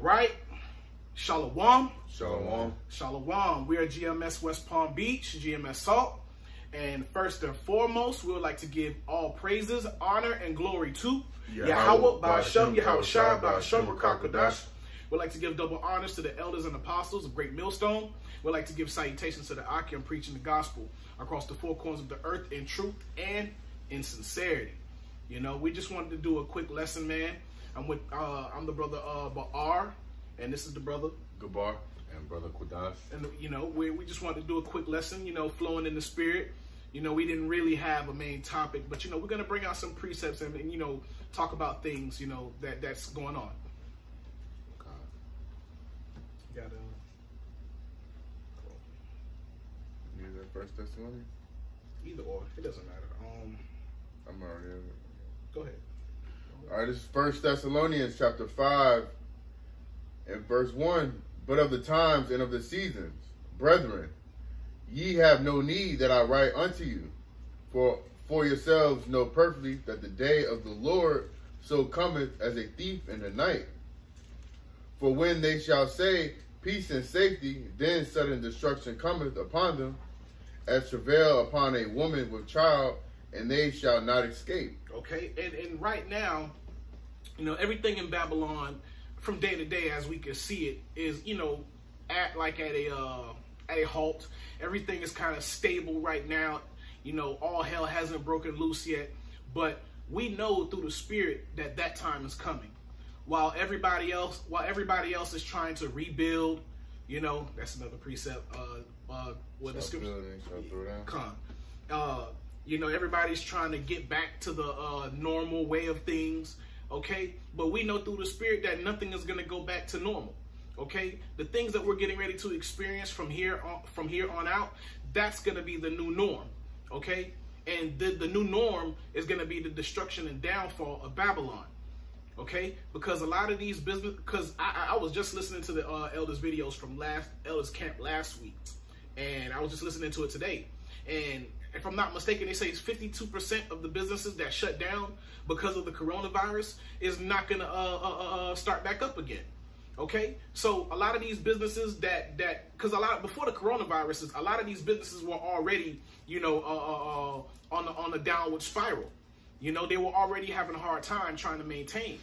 right. Shalom. Shalom. Shalom. We are GMS West Palm Beach, GMS Salt. And first and foremost, we would like to give all praises, honor, and glory to Yahweh, Ba'ashem, Yahushua, Ba'ashem, Qadash. We'd like to give double honors to the elders and apostles of Great Millstone. We'd like to give salutations to the Akim preaching the gospel across the four corners of the earth in truth and in sincerity. You know, we just wanted to do a quick lesson, man. I'm the brother Ba'ar, and this is the brother Gabar and brother Qadash. And you know, we just wanted to do a quick lesson, you know, flowing in the spirit. You know, we didn't really have a main topic, but you know, we're gonna bring out some precepts and you know, talk about things, you know, that's going on. Got You need that First Thessalonians? either or, it doesn't matter. I'm already in it. Go ahead. All right, this is First Thessalonians chapter 5 and verse 1. But of the times and of the seasons, brethren, ye have no need that I write unto you, for yourselves know perfectly that the day of the Lord so cometh as a thief in the night. For when they shall say, peace and safety, then sudden destruction cometh upon them, as travail upon a woman with child, and they shall not escape. Okay, and right now, you know, everything in Babylon, from day to day, as we can see it, is, you know, at a halt. Everything is kind of stable right now. You know, all hell hasn't broken loose yet, but we know through the spirit that that time is coming. While everybody else is trying to rebuild, you know, that's another precept. What the scripture? You know, everybody's trying to get back to the normal way of things. Okay, but we know through the spirit that nothing is going to go back to normal. Okay, the things that we're getting ready to experience from here on out, that's going to be the new norm. Okay, and the new norm is going to be the destruction and downfall of Babylon. Okay, because a lot of these business, because I was just listening to the elders videos from elders camp last week, and I was just listening to it today, and if I'm not mistaken, they say it's 52% of the businesses that shut down because of the coronavirus is not going to start back up again. Okay, so a lot of these businesses because before the coronavirus, a lot of these businesses were already, you know, on the downward spiral. You know, they were already having a hard time trying to maintain.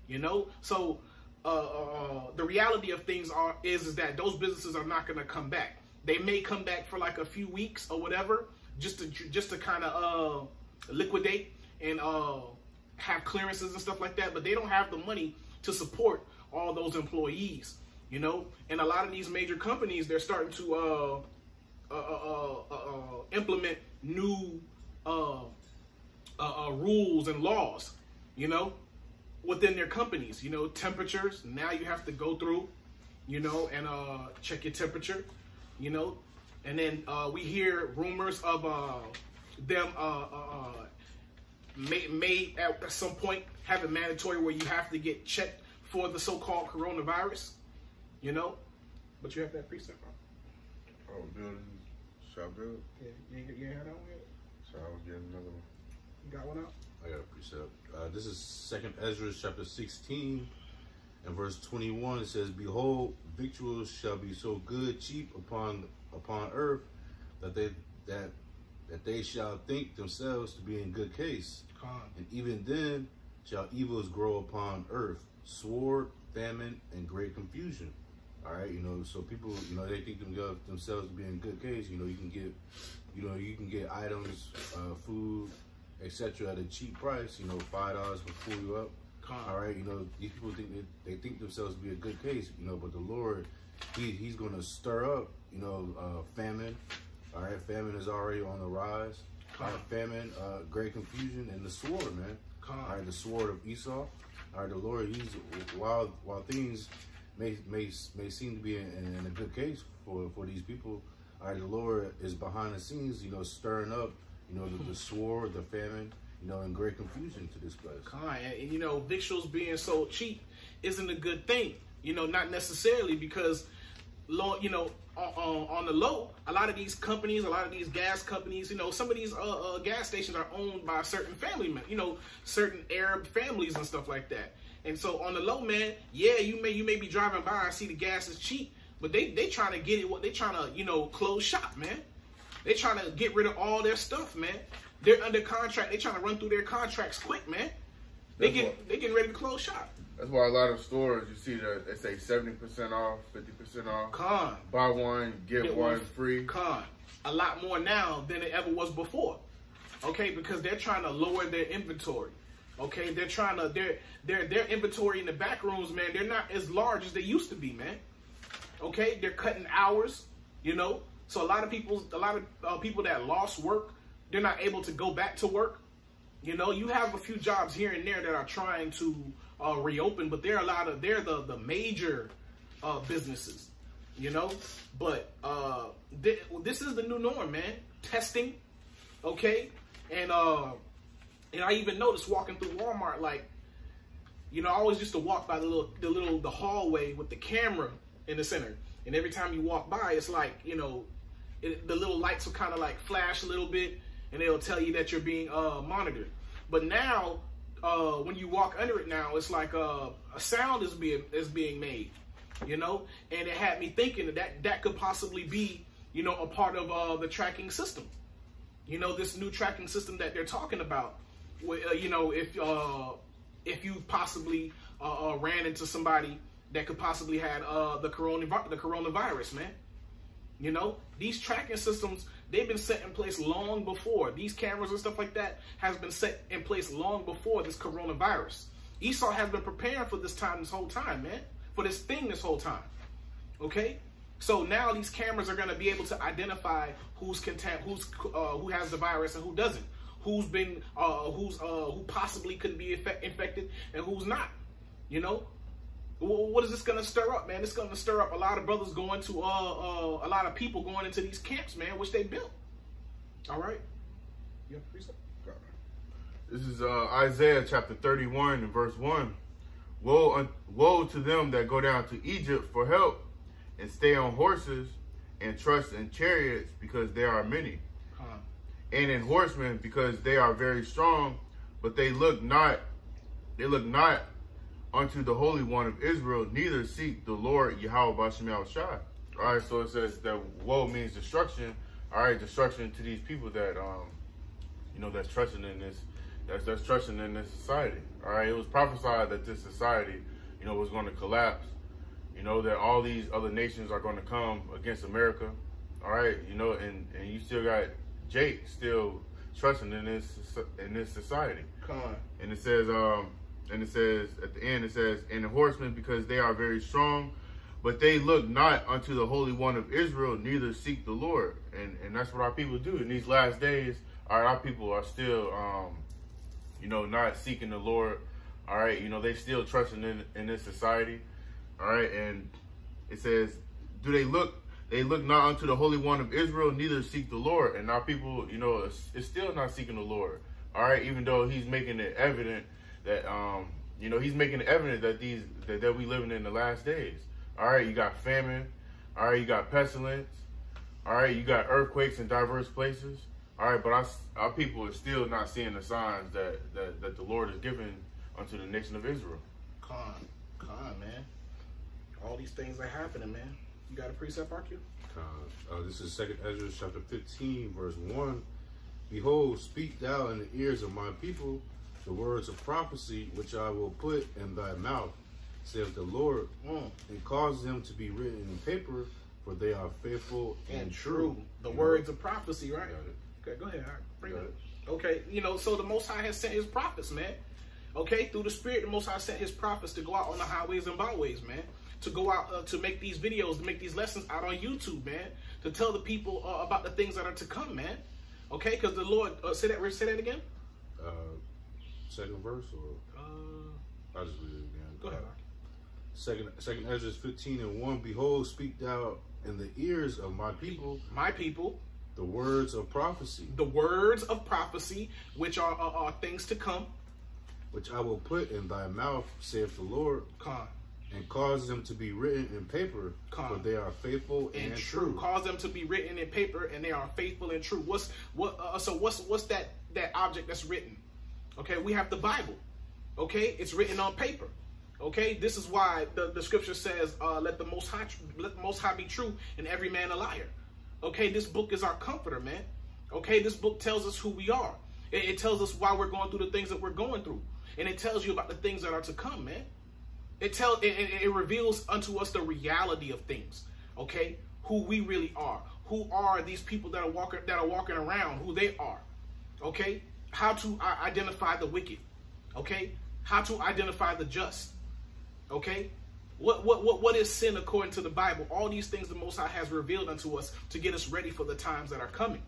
You know, so the reality of things is that those businesses are not going to come back. They may come back for like a few weeks or whatever, just to kind of liquidate and have clearances and stuff like that. But they don't have the money to support all those employees, you know. And a lot of these major companies, they're starting to implement new rules and laws, you know, within their companies. You know, temperatures. Now you have to go through, you know, and check your temperature, you know. And then we hear rumors of them may at some point have it mandatory where you have to get checked for the so-called coronavirus, you know. But you have that precept, bro. Oh, building, shall build? Yeah, you had that one yet? So I was getting another one. You got one out? I got a precept. This is 2nd Ezra chapter 16 and verse 21. It says, behold, victuals shall be so good, cheap upon earth, that they shall think themselves to be in good case. And even then shall evils grow upon earth, sword, famine, and great confusion. All right, you know, so people, you know, they think themselves to be in good case. You know, you can get items, food, etc. at a cheap price. You know, $5 will fool you up. All right, you know, these people they think themselves to be a good case. You know, but the Lord, He's going to stir up, you know, famine. All right, famine is already on the rise. All right, famine, great confusion, and the sword, man. All right, the sword of Esau. All right, the Lord, He's while things may seem to be in a good case for these people. All right, the Lord is behind the scenes, you know, stirring up, you know, the sword, the famine, you know, and great confusion to this place. And you know, victuals being so cheap isn't a good thing. You know, not necessarily, because you know, on the low, a lot of these companies, a lot of these gas companies, you know, some of these gas stations are owned by certain family men, you know, certain Arab families and stuff like that. And so on the low, man, yeah, you may be driving by and see the gas is cheap, but they trying to get it. What they trying to, you know, close shop, man. They trying to get rid of all their stuff, man. They're under contract. They trying to run through their contracts quick, man. They getting ready to close shop. That's why a lot of stores, you see that they say 70% off, 50% off. Con. Buy one, get one free. Con. A lot more now than it ever was before. Okay, because they're trying to lower their inventory. Okay, they're trying to their inventory in the back rooms, man. They're not as large as they used to be, man. Okay, they're cutting hours, you know. So a lot of people that lost work, they're not able to go back to work. You know, you have a few jobs here and there that are trying to reopen, but they're the major businesses, you know. But this is the new norm, man. Testing, okay, and I even noticed walking through Walmart, like, you know, I always used to walk by the hallway with the camera in the center, and every time you walk by, it's like, you know, the little lights will kind of like flash a little bit, and they'll tell you that you're being monitored. But now, when you walk under it now, it's like a sound is being made, you know, and it had me thinking that could possibly be, you know, a part of the tracking system, you know, this new tracking system that they're talking about. You know, if you possibly ran into somebody that could possibly had the coronavirus, man. You know, these tracking systems, they've been set in place long before. These cameras and stuff like that has been set in place long before this coronavirus. Esau has been preparing for this whole time, man. For this thing this whole time. Okay? So now these cameras are going to be able to identify who has the virus and who doesn't. Who possibly could be infected and who's not. You know? What is this going to stir up, man? It's going to stir up a lot of brothers going to, a lot of people going into these camps, man, which they built. All right? Yeah, this is Isaiah chapter 31 and verse 1. Woe to them that go down to Egypt for help and stay on horses and trust in chariots because there are many. And in horsemen because they are very strong, but they look not unto the Holy One of Israel, neither seek the Lord Yahweh B'Shem Yahushua. All right, so it says that woe means destruction. All right, destruction to these people that you know, that's trusting in this, that's trusting in this society. All right, it was prophesied that this society, you know, was going to collapse. You know, that all these other nations are going to come against America. All right, you know, and you still got Jake still trusting in this society. Come on. And it says at the end, it says, and the horsemen because they are very strong, but they look not unto the Holy One of Israel, neither seek the Lord. And that's what our people do in these last days. Our people are still, you know, not seeking the Lord. All right, you know, they still trusting in this society. All right, and it says, do they look not unto the Holy One of Israel, neither seek the Lord. And our people, you know, is still not seeking the Lord. All right, even though he's making it evident that, you know, he's making it evident that that we living in the last days. All right, you got famine. All right, you got pestilence. All right, you got earthquakes in diverse places. All right, but our people are still not seeing the signs that the Lord is giving unto the nation of Israel. Come on, man. All these things are happening, man. You got a precept, RQ? This is 2 Ezra chapter 15, verse 1. Behold, speak thou in the ears of my people the words of prophecy which I will put in thy mouth, saith the Lord, and cause them to be written in paper, for they are faithful and true. The words of prophecy, right? Okay, go ahead. All right, bring it. Okay, you know, so the Most High has sent his prophets, man. Okay, through the Spirit, the Most High sent his prophets to go out on the highways and byways, man. To go out to make these videos, to make these lessons out on YouTube, man. To tell the people about the things that are to come, man. Okay, because the Lord, say that again? Second verse, or I'll just read it again. Go ahead. Second Ezra 15 and 1. Behold, speak thou in the ears of my people. My people. The words of prophecy. The words of prophecy, which are things to come. Which I will put in thy mouth, saith the Lord. Come. And cause them to be written in paper, but they are faithful and true. Cause them to be written in paper, and they are faithful and true. What's that object that's written? Okay, we have the Bible. Okay, it's written on paper. Okay, this is why the scripture says, "Let the Most High be true, and every man a liar." Okay, this book is our comforter, man. Okay, this book tells us who we are. It tells us why we're going through the things that we're going through, and it tells you about the things that are to come, man. It reveals unto us the reality of things. Okay, who we really are. Who are these people that are walking around? Who they are. Okay, how to identify the wicked. Okay, how to identify the just. Okay, what is sin according to the Bible? All these things the Most High has revealed unto us to get us ready for the times that are coming.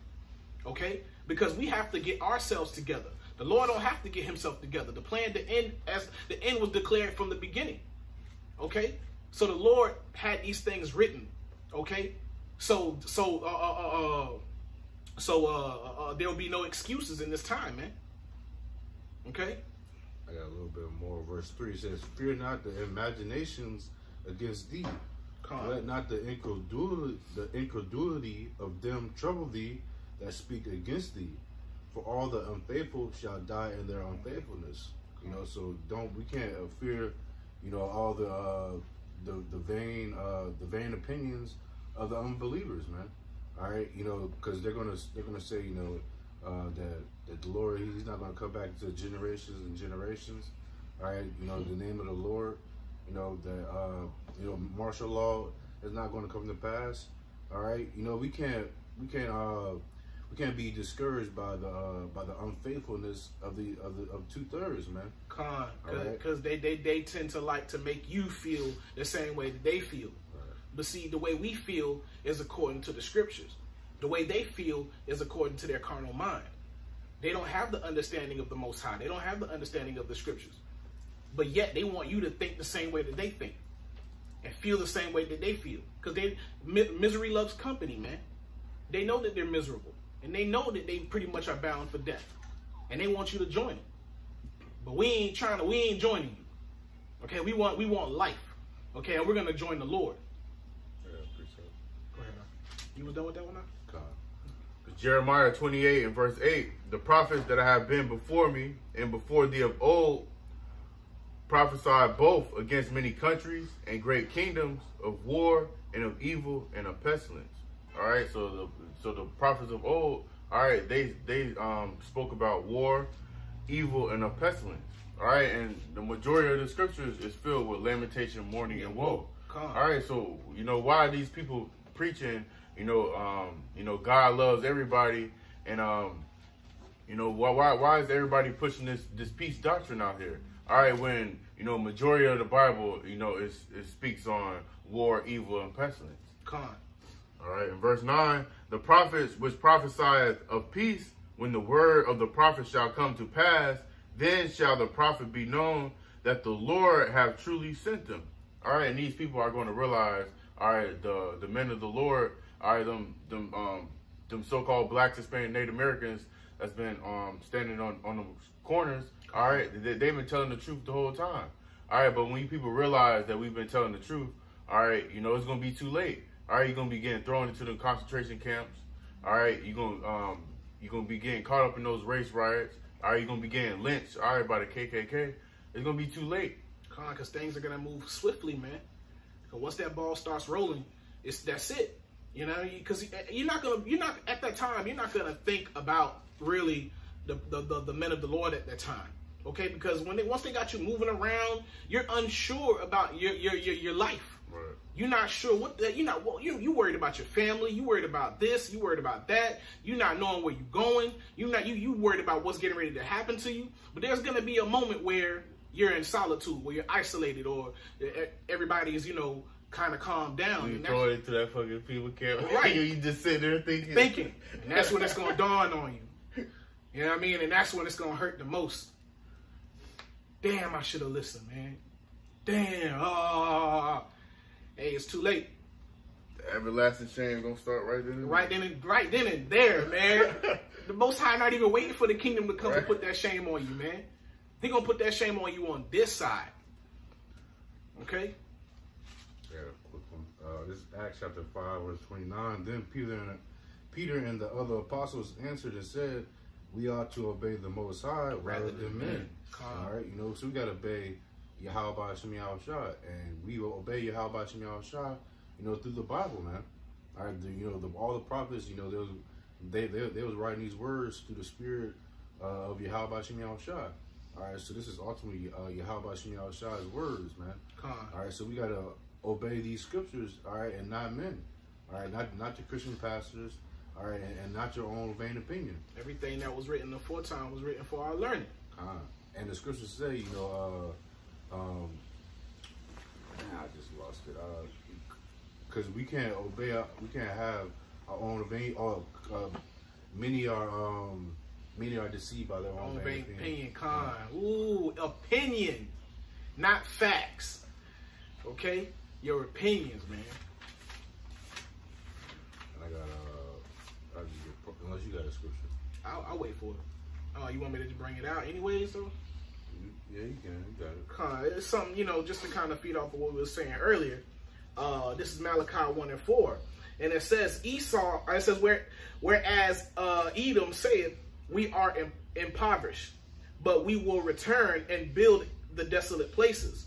Okay, because we have to get ourselves together. The Lord don't have to get himself together. The plan, the end was declared from the beginning. Okay, so the Lord had these things written. Okay, so there will be no excuses in this time, man. Okay. I got a little bit more. Verse 3 says, "Fear not the imaginations against thee. Let not the incredulity of them trouble thee that speak against thee. For all the unfaithful shall die in their unfaithfulness." You know, so we can't fear, you know, all the vain opinions of the unbelievers, man. All right, you know, because they're gonna say, you know, that the Lord, he's not gonna come back to generations and generations. All right, you know, the name of the Lord, you know, that you know, martial law is not going to come to pass. All right, you know, we can't be discouraged by the unfaithfulness of 2/3, man. Because they tend to like to make you feel the same way that they feel. Right. But see, the way we feel is according to the scriptures. The way they feel is according to their carnal mind. They don't have the understanding of the Most High. They don't have the understanding of the scriptures. But yet they want you to think the same way that they think and feel the same way that they feel. Because misery loves company, man. They know that they're miserable. And they know that they pretty much are bound for death. And they want you to join it. But we ain't joining you. Okay, we want life. Okay, and we're gonna join the Lord. Yeah, appreciate it. Go ahead, you was done with that one now? Jeremiah 28 and verse 8, "The prophets that have been before me and before thee of old prophesied both against many countries and great kingdoms, of war and of evil and of pestilence." All right, so the prophets of old, all right, they spoke about war, evil, and of pestilence. All right, and the majority of the scriptures is filled with lamentation, mourning, and woe. All right, so you know, why are these people preaching? You know, God loves everybody, and you know, why is everybody pushing this peace doctrine out here? All right, when you know, majority of the Bible, you know, it speaks on war, evil, and pestilence. All right, in verse 9, "The prophets which prophesied of peace, when the word of the prophet shall come to pass, then shall the prophet be known that the Lord have truly sent them." All right, and these people are going to realize, all right, the men of the Lord, all right, them so-called blacks, Hispanic, Native Americans that's been standing on the corners, all right, they've been telling the truth the whole time. All right, but when people realize that we've been telling the truth, all right, you know, it's going to be too late. All right, you're going to be getting thrown into the concentration camps. All right, you're going to be getting caught up in those race riots. All right, you're going to be getting lynched, all right, by the KKK. It's going to be too late. Because things are going to move swiftly, man. Because once that ball starts rolling, that's it. You know, because you're not at that time, you're not gonna think about really the men of the Lord at that time, okay? Because once they got you moving around, you're unsure about your life. Right. You're not sure you worried about your family, you worried about this, you worried about that. You're not knowing where you're going. You worried about what's getting ready to happen to you. But there's gonna be a moment where you're in solitude, where you're isolated, or everybody is, you know, kind of calm down. You throw it into that fucking people camp. Right. You just sit there thinking. And that's when it's going to dawn on you. You know what I mean? And that's when it's going to hurt the most. Damn, I should have listened, man. Damn. Hey, it's too late. The everlasting shame going to start right then and there. Right then and there, man. The Most High not even waiting for the kingdom to come and put that shame on you, man. He going to put that shame on you on this side. Okay? this is Acts chapter 5, verse 29. Then Peter and the other apostles answered and said, we ought to obey the Most High rather than men. All right, you know, so we got to obey Yahweh Hashem Yahushua, and we will obey Yahweh Hashem Yahushua, you know, through the Bible, man. All right, you know, all the prophets, you know, they was writing these words through the spirit of Yahweh Hashem Yahushua. All right, so this is ultimately Yahweh Hashem Yahushua's words, man. All right, so we got to obey these scriptures, all right, and not men. All right, not your Christian pastors, all right, and not your own vain opinion. Everything that was written aforetime was written for our learning. And the scriptures say, you know, I just lost it. Because we can't obey, we can't have our own vain. Many are deceived by their own vain opinion. Ooh, opinion, not facts. Okay, your opinions, man. And I got unless you got a scripture. I'll wait for it. Oh, you want me to just bring it out anyways, though? Yeah, you can. You got it. It's something, you know, just to kind of feed off of what we were saying earlier. This is Malachi 1:4. And it says, Esau, it says, whereas Edom saith, we are impoverished, but we will return and build the desolate places.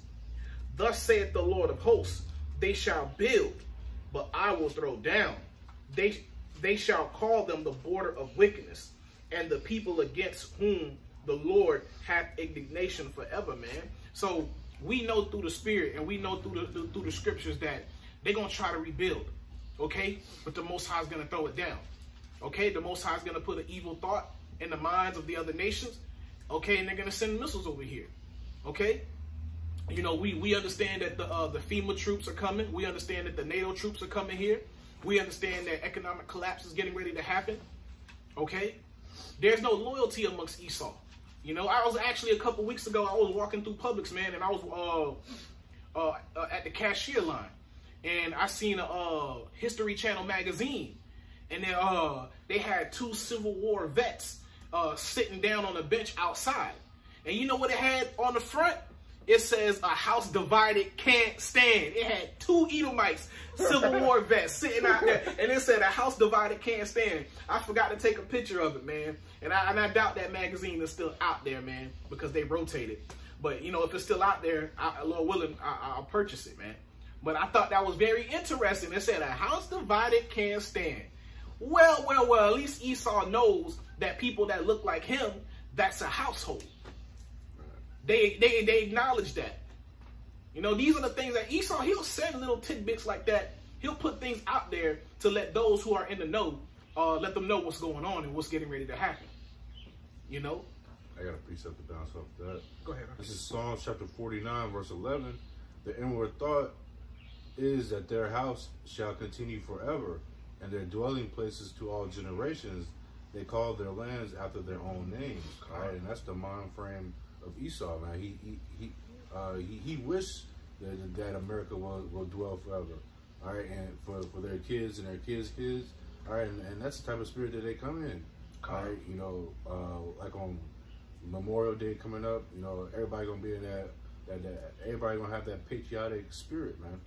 Thus saith the Lord of hosts, they shall build, but I will throw down. They shall call them the border of wickedness, and the people against whom the Lord hath indignation forever, man. So we know through the spirit, and we know through the scriptures that they're going to try to rebuild, okay? But the Most High is going to throw it down, okay? The Most High is going to put an evil thought in the minds of the other nations, okay? And they're going to send missiles over here, okay? You know, we understand that the FEMA troops are coming. We understand that the NATO troops are coming here. We understand that economic collapse is getting ready to happen, okay? There's no loyalty amongst Esau. You know, I was actually a couple weeks ago, I was walking through Publix, man, and I was at the cashier line, and I seen a History Channel magazine, and then they had 2 Civil War vets sitting down on a bench outside, and you know what it had on the front? It says, a house divided can't stand. It had 2 Edomites, Civil War vets, sitting out there. And it said, a house divided can't stand. I forgot to take a picture of it, man. And I doubt that magazine is still out there, man, because they rotated. But, you know, if it's still out there, Lord willing, I'll purchase it, man. But I thought that was very interesting. It said, a house divided can't stand. Well, at least Esau knows that people that look like him, that's a household. They acknowledge that. You know, these are the things that Esau, he'll send little tidbits like that. He'll put things out there to let those who are in the know, let them know what's going on and what's getting ready to happen. You know? I got a precept to bounce off that. Go ahead. This is Psalms chapter 49, verse 11. The inward thought is that their house shall continue forever, and their dwelling places to all generations. They call their lands after their own names. All right, and that's the mind frame of Esau, man. He wished that America will dwell forever. All right, and for their kids and their kids' kids. All right, and that's the type of spirit that they come in. All right, you know, like on Memorial Day coming up, you know, everybody gonna be in that everybody gonna have that patriotic spirit, man.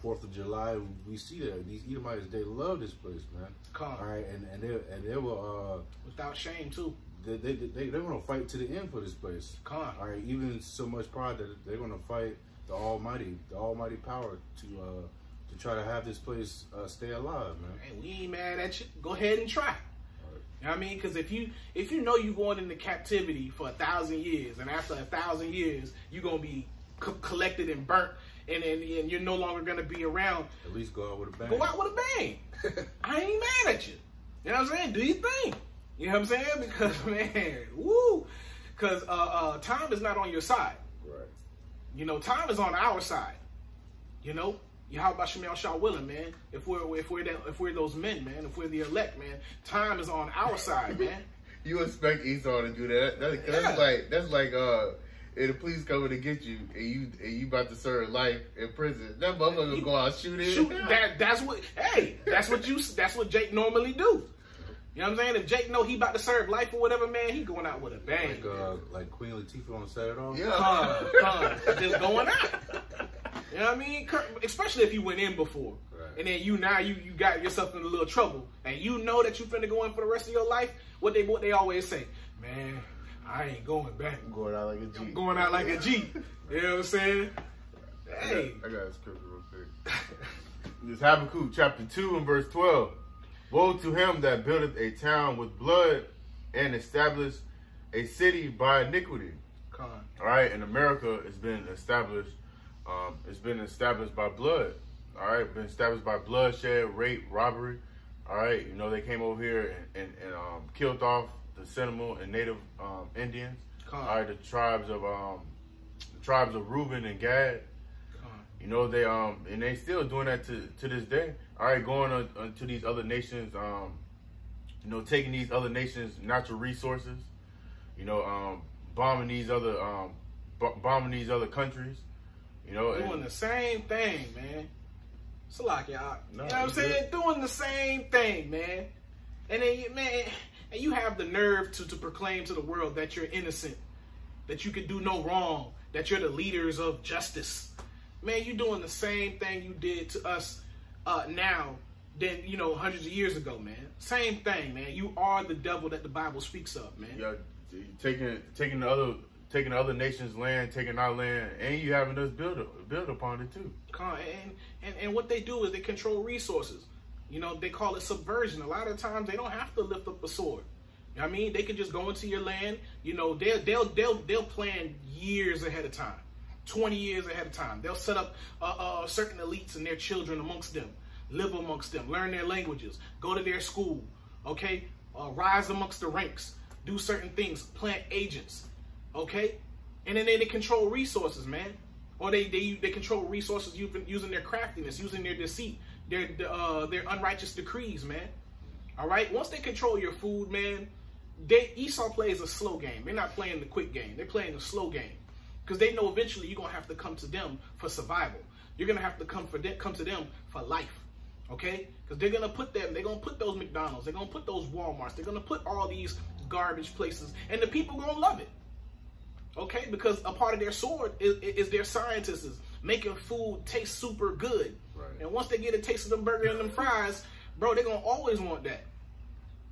4th of July, we see that these Edomites, they love this place, man. All right, and they will without shame too. They want to fight to the end for this place. All right, even so much pride that they're going to fight the Almighty power to try to have this place stay alive, man. Hey, we ain't mad at you. Go ahead and try. Right. You know what I mean? Because if you know you're going into captivity for 1,000 years, and after 1,000 years you're gonna be collected and burnt, and you're no longer gonna be around. At least go out with a bang. Go out with a bang. I ain't mad at you. You know what I'm saying? Do your thing. You know what I'm saying? Because, man, woo. Because time is not on your side. Right. You know, time is on our side. You know? How about Shemel Shah willing, man? If we're those men, man, if we're the elect, man, time is on our side, man. You expect Esau to do that? That's like if the police coming to get you and you about to serve life in prison, that motherfucker gonna go out shooting. That's what Jake normally do. You know what I'm saying? If Jake know he about to serve life or whatever, man, he going out with a bang. Like Queen Latifah on Saturday. Yeah, just going out. You know what I mean? Especially if he went in before. Right. And then you got yourself in a little trouble. And you know that you finna go in for the rest of your life. What they always say, man, I ain't going back. I'm going out like a G. I'm going out like a G. You know what I'm saying? Hey. I got a scripture real quick. This Habakkuk chapter 2 and verse 12. Woe to him that buildeth a town with blood and establish a city by iniquity. Come on. All right, in America, it's been established. It's been established by blood. All right, been established by bloodshed, rape, robbery. All right, you know they came over here and killed off the Seminole and Native Indians. All right, the tribes of Reuben and Gad. You know they still doing that to this day. All right, going on to these other nations. You know, taking these other nations' natural resources. You know, bombing these other countries. You know, doing the same thing, man. It's like y'all. No, you know what I'm saying? Doing the same thing, man. And then, man, and you have the nerve to proclaim to the world that you're innocent, that you can do no wrong, that you're the leaders of justice. Man, you're doing the same thing you did to us now than, you know, hundreds of years ago, man. Same thing, man. You are the devil that the Bible speaks of, man. Yeah, taking the other nation's land, taking our land, and you having us build upon it too. And what they do is they control resources. You know, they call it subversion. A lot of times they don't have to lift up a sword. You know what I mean? They can just go into your land. You know, they'll plan years ahead of time, 20 years ahead of time. They'll set up certain elites and their children amongst them, live amongst them, learn their languages, go to their school, okay? Rise amongst the ranks, do certain things, plant agents, okay? And then they control resources, man. Or they control resources using their craftiness, using their deceit, their unrighteous decrees, man. All right? Once they control your food, man, Esau plays a slow game. They're not playing the quick game. They're playing the slow game. Because they know eventually you're going to have to come to them for survival. You're going to have to come to them for life. Okay? Because they're going to put those McDonald's, they're going to put those Walmarts, they're going to put all these garbage places, and the people going to love it. Okay? Because a part of their sword is their scientists making food taste super good. Right. And once they get a taste of them burgers and them fries, bro, they're going to always want that.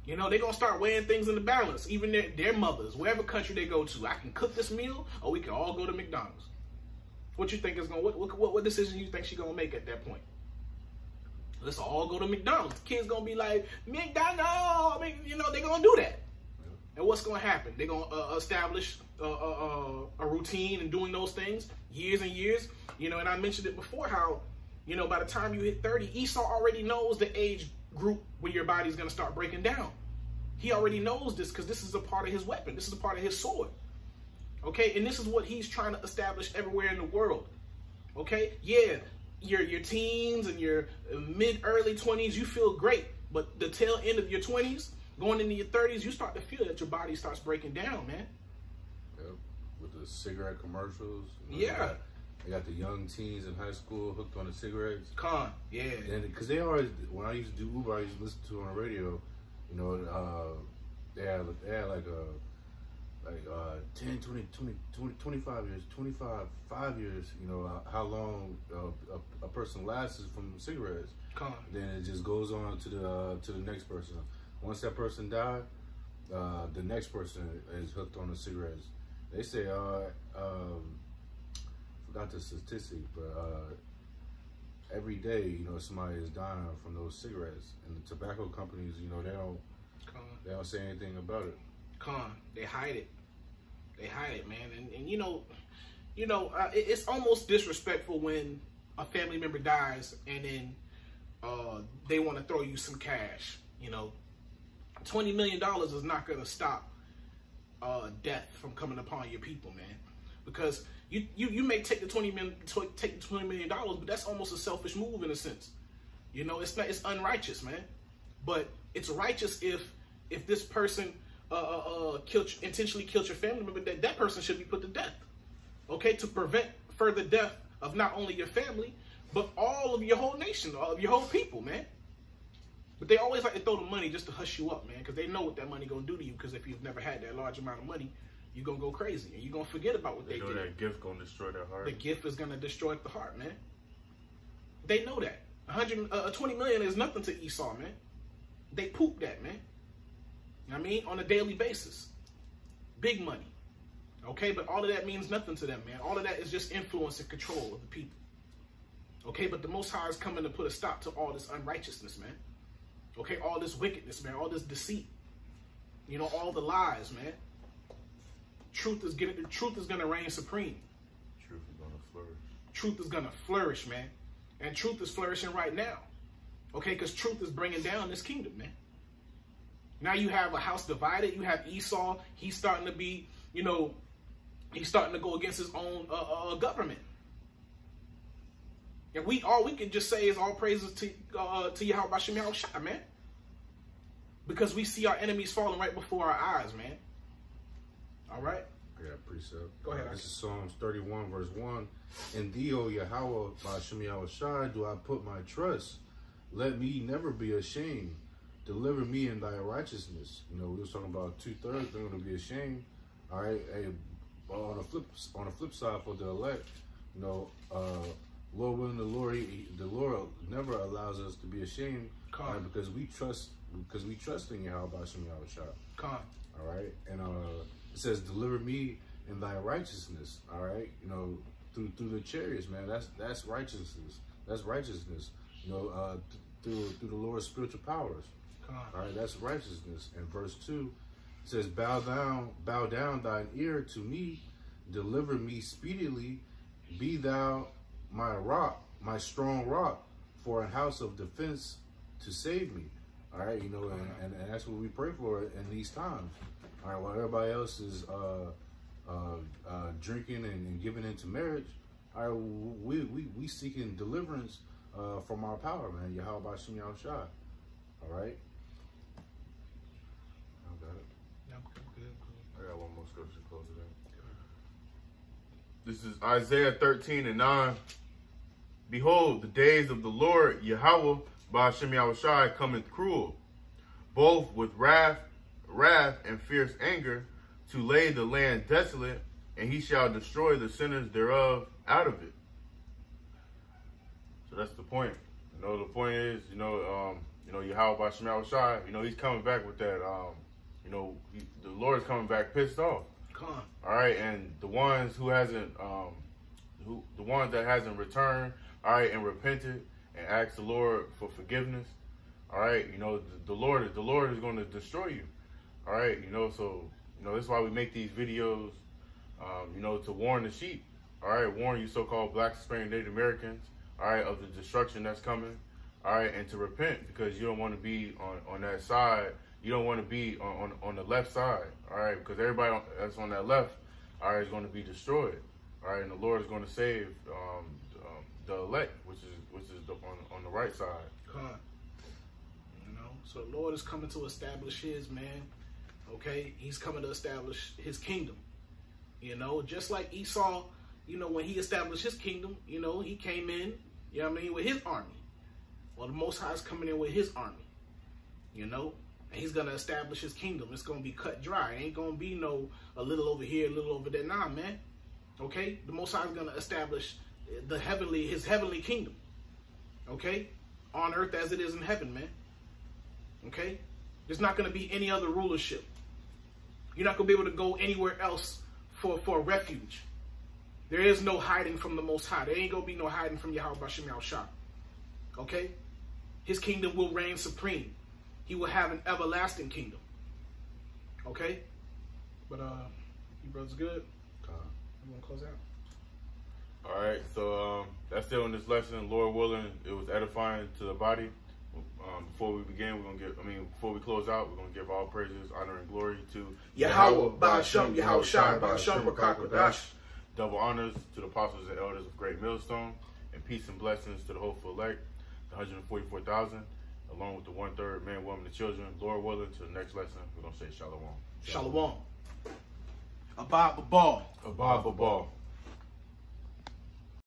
You know, they're going to start weighing things in the balance. Even their mothers, wherever country they go to, I can cook this meal or we can all go to McDonald's. What you think is going to, what decision you think she's going to make at that point? Let's all go to McDonald's. The kids going to be like, McDonald's, I mean, you know, they're going to do that. And what's going to happen? They're going to establish a routine and doing those things years and years. You know, and I mentioned it before how, you know, by the time you hit 30, Esau already knows the age group when your body's going to start breaking down. He already knows this because this is a part of his weapon. This is a part of his sword. Okay? And this is what he's trying to establish everywhere in the world. Okay? Yeah, your teens and your mid-early 20s, you feel great. But the tail end of your 20s, going into your 30s, you start to feel that your body starts breaking down, man. Yep. With the cigarette commercials. Yeah. They got the young teens in high school hooked on the cigarettes. Yeah. And because they always, when I used to do Uber, I used to listen to on the radio, you know, they had like 10, 20, 25 years, 5 years, you know, how long a person lasts from cigarettes. Then it just goes on to the next person. Once that person died, the next person is hooked on the cigarettes. They say, forgot the statistic, but every day, you know, somebody is dying from those cigarettes, and the tobacco companies, you know, they don't say anything about it. They hide it. They hide it, man. And you know, it's almost disrespectful when a family member dies and then they want to throw you some cash. You know, $20 million is not going to stop death from coming upon your people, man. Because you may take the $20 million, but that's almost a selfish move in a sense. You know, it's unrighteous, man. But it's righteous if this person intentionally killed your family member, that person should be put to death. Okay, to prevent further death of not only your family, but all of your whole nation, all of your whole people, man. But they always like to throw the money just to hush you up, man, because they know what that money gonna do to you. Because if you've never had that large amount of money, you're gonna go crazy and you're gonna forget about what they did. That gift gonna destroy their heart. The gift is gonna destroy the heart, man. They know that. $20 million is nothing to Esau, man. They poop that, man. You know what I mean? On a daily basis. Big money. Okay, but all of that means nothing to them, man. All of that is just influence and control of the people. Okay, but the Most High is coming to put a stop to all this unrighteousness, man. Okay, all this wickedness, man. All this deceit. You know, all the lies, man. Truth is gonna reign supreme. Truth is gonna flourish. Truth is gonna flourish, man. And truth is flourishing right now. Okay, because truth is bringing down this kingdom, man. Now you have a house divided. You have Esau. He's starting to be, you know, he's starting to go against his own government. And all we can just say is all praises to Yahweh Bashem Yahushua, man. Because we see our enemies falling right before our eyes, man. All right? I got a precept. Go ahead. This is Psalms 31, verse 1. In thee, O Yahweh, Bashem Yahushua, do I put my trust. Let me never be ashamed. Deliver me in thy righteousness. You know, we was talking about 2/3 they're going to be ashamed. All right? Hey, on the flip side for the elect, you know, Lord willing, the Lord never allows us to be ashamed, because we trust in Yahweh Bashem Yahushua. All right, and it says, "Deliver me in thy righteousness." All right, you know, through the chariots, man. That's righteousness. That's righteousness. You know, through the Lord's spiritual powers. All right, that's righteousness. And verse 2 says, "Bow down thine ear to me, deliver me speedily, be thou my rock, my strong rock, for a house of defense to save me." All right, you know, and that's what we pray for in these times. All right, while everybody else is drinking and giving into marriage, all right, we seeking deliverance from our power, man. Yahweh Bashem Yahushua. All right. I got it. Yeah, I'm good. I got one more scripture to close it out. This is Isaiah 13:9. Behold, the days of the Lord Yahweh Bashem Yahushua cometh cruel, both with wrath and fierce anger, to lay the land desolate, and he shall destroy the sinners thereof out of it. So that's the point. You know, the point is, Yahweh Bashem Yahushua, he's coming back with that. The Lord is coming back pissed off. All right, and the ones who hasn't, the ones that hasn't returned, all right, and repented and asked the Lord for forgiveness, all right, the Lord is going to destroy you, all right, so that's why we make these videos, to warn the sheep, all right, warn you so-called Black, Hispanic, Native Americans, all right, of the destruction that's coming, all right, and to repent, because you don't want to be on that side. You don't want to be on the left side, all right, because everybody that's on that left, all right, is going to be destroyed, all right, and the Lord is going to save the elect, which is on the right side. So the Lord is coming to establish his, man. Okay, he's coming to establish his kingdom. Just like Esau, when he established his kingdom, he came in, with his army. Well, the Most High is coming in with his army, and he's going to establish his kingdom. It's going to be cut dry. It ain't going to be a little over here, a little over there. Nah, man. Okay? The Most High is going to establish his heavenly kingdom. Okay? On earth as it is in heaven, man. Okay? There's not going to be any other rulership. You're not going to be able to go anywhere else for refuge. There is no hiding from the Most High. There ain't going to be no hiding from Yahweh Bashem Yahushua. Okay? His kingdom will reign supreme. He will have an everlasting kingdom. Okay? But, you brothers good? You want to close out? All right, so that's it on this lesson. Lord willing, it was edifying to the body. Before we begin, before we close out, we're going to give all praises, honor, and glory to Yahweh Bashem Yahushua Bashem Qadash. Double honors to the apostles and elders of Great Millstone, and peace and blessings to the hopeful elect, the 144,000. Along with the 1/3 man, woman, and children. Lord willing, to the next lesson, we're going to say Shalom. Shalom. Abba Babal. Abba Babal.